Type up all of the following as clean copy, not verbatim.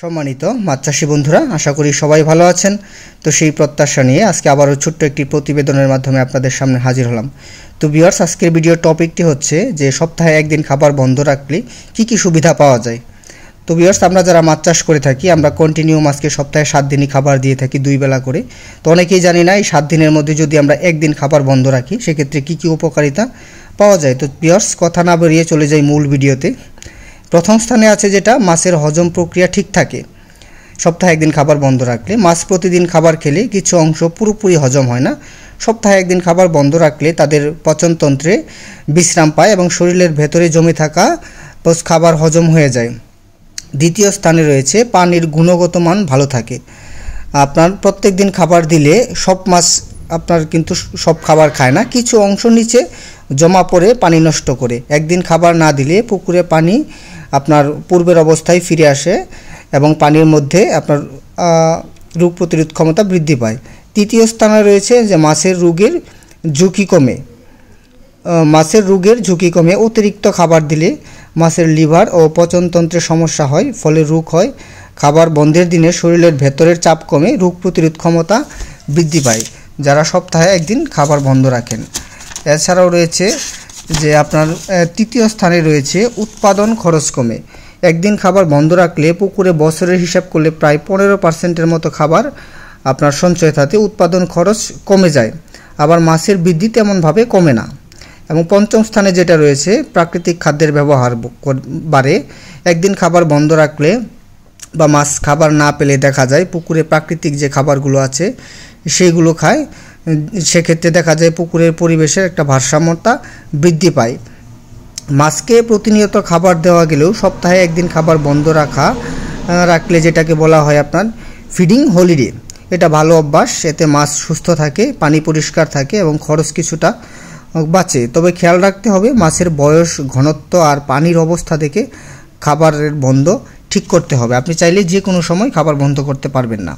সম্মানিত মাছ চাষী বন্ধুরা, আশা করি সবাই ভালো আছেন। তো সেই প্রত্যাশা নিয়ে আজকে আবারও ছোট্ট একটি প্রতিবেদনের মাধ্যমে আপনাদের সামনে হাজির হলাম। তো ভিউয়ার্স, আজকের ভিডিওর টপিকটি হচ্ছে যে সপ্তাহে একদিন খাবার বন্ধ রাখলে কি কি সুবিধা পাওয়া যায়। তো ভিউয়ার্স, আমরা যারা মাছ চাষ করে থাকি আমরা কন্টিনিউ মাছকে সপ্তাহে 7 দিনই খাবার দিয়ে থাকি 2 বেলা করে। তো অনেকেই জানি না এই 7 দিনের মধ্যে যদি আমরা একদিন খাবার বন্ধ রাখি সেক্ষেত্রে কি কি উপকারিতা পাওয়া যায়। তো ভিউয়ার্স, কথা না বেরিয়ে চলে যাই মূল ভিডিওতে। প্রথম স্থানে আছে যেটা মাছের হজম প্রক্রিয়া ঠিক থাকে। সপ্তাহে একদিন খাবার বন্ধ রাখলে মাছ প্রতিদিন খাবার খেলে কিছু অংশ পুরোপুরি হজম হয় না। সপ্তাহে একদিন খাবার বন্ধ রাখলে তাদের পচনতন্ত্রে বিশ্রাম পায় এবং শরীরের ভেতরে জমে থাকা খাবার হজম হয়ে যায়। দ্বিতীয় স্থানে রয়েছে পানির গুণগত মান ভালো থাকে। আপনার প্রত্যেক দিন খাবার দিলে সব মাছ আপনার কিন্তু সব খাবার খায় না, কিছু অংশ নিচে জমা পড়ে পানি নষ্ট করে। একদিন খাবার না দিলে পুকুরে পানি আপনার পূর্বের অবস্থায় ফিরে আসে এবং পানির মধ্যে আপনার রোগ প্রতিরোধ ক্ষমতা বৃদ্ধি পায়। তৃতীয় স্থানে রয়েছে যে মাছের রোগের ঝুঁকি কমে। অতিরিক্ত খাবার দিলে মাছের লিভার ও পচনতন্ত্রের সমস্যা হয়, ফলে রোগ হয়। খাবার বন্ধের দিনে শরীরের ভেতরের চাপ কমে, রোগ প্রতিরোধ ক্ষমতা বৃদ্ধি পায় যারা সপ্তাহে একদিন খাবার বন্ধ রাখেন। এছাড়াও রয়েছে যে আপনার তৃতীয় স্থানে রয়েছে উৎপাদন খরচ কমে। একদিন খাবার বন্ধ রাখলে পুকুরে বছরের হিসাব করলে প্রায় 15% মতো খাবার আপনার সঞ্চয় থাকে, উৎপাদন খরচ কমে যায়। আবার মাছের বৃদ্ধি তেমনভাবে কমে না। এবং পঞ্চম স্থানে যেটা রয়েছে প্রাকৃতিক খাদ্যের ব্যবহার বাড়ে। একদিন খাবার বন্ধ রাখলে বা মাছ খাবার না পেলে দেখা যায় পুকুরে প্রাকৃতিক যে খাবারগুলো আছে সেইগুলো খায়। সেক্ষেত্রে দেখা যায় পুকুরের পরিবেশের একটা ভারসাম্যতা বৃদ্ধি পায়। মাছকে প্রতিনিয়ত খাবার দেওয়া গেলেও সপ্তাহে একদিন খাবার বন্ধ রাখলে যেটাকে বলা হয় আপনার ফিডিং হলিডে, এটা ভালো অভ্যাস। এতে মাছ সুস্থ থাকে, পানি পরিষ্কার থাকে এবং খরচ কিছুটা বাঁচে। তবে খেয়াল রাখতে হবে মাছের বয়স, ঘনত্ব আর পানির অবস্থা দেখে খাবারের বন্ধ ঠিক করতে হবে। আপনি চাইলে যে কোনো সময় খাবার বন্ধ করতে পারবেন না।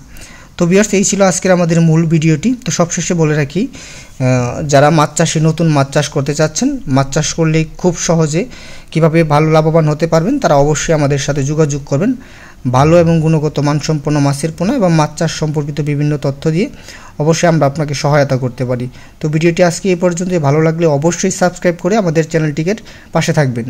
তো ভিউয়ার্স, এই ছিল আজকের আমাদের মূল ভিডিওটি। তো সবশেষে বলে রাখি, যারা মাছ চাষি নতুন মাছ চাষ করতে চাচ্ছেন, মাছ চাষ করলেই খুব সহজে কিভাবে ভালো লাভবান হতে পারবেন তারা অবশ্যই আমাদের সাথে যোগাযোগ করবেন। ভালো এবং গুণগত মানসম্পন্ন মাছের পোনা এবং মাছ চাষ সম্পর্কিত বিভিন্ন তথ্য দিয়ে অবশ্যই আমরা আপনাকে সহায়তা করতে পারি। তো ভিডিওটি আজকে এই পর্যন্ত। ভালো লাগলে অবশ্যই সাবস্ক্রাইব করে আমাদের চ্যানেলটিকে পাশে থাকবেন।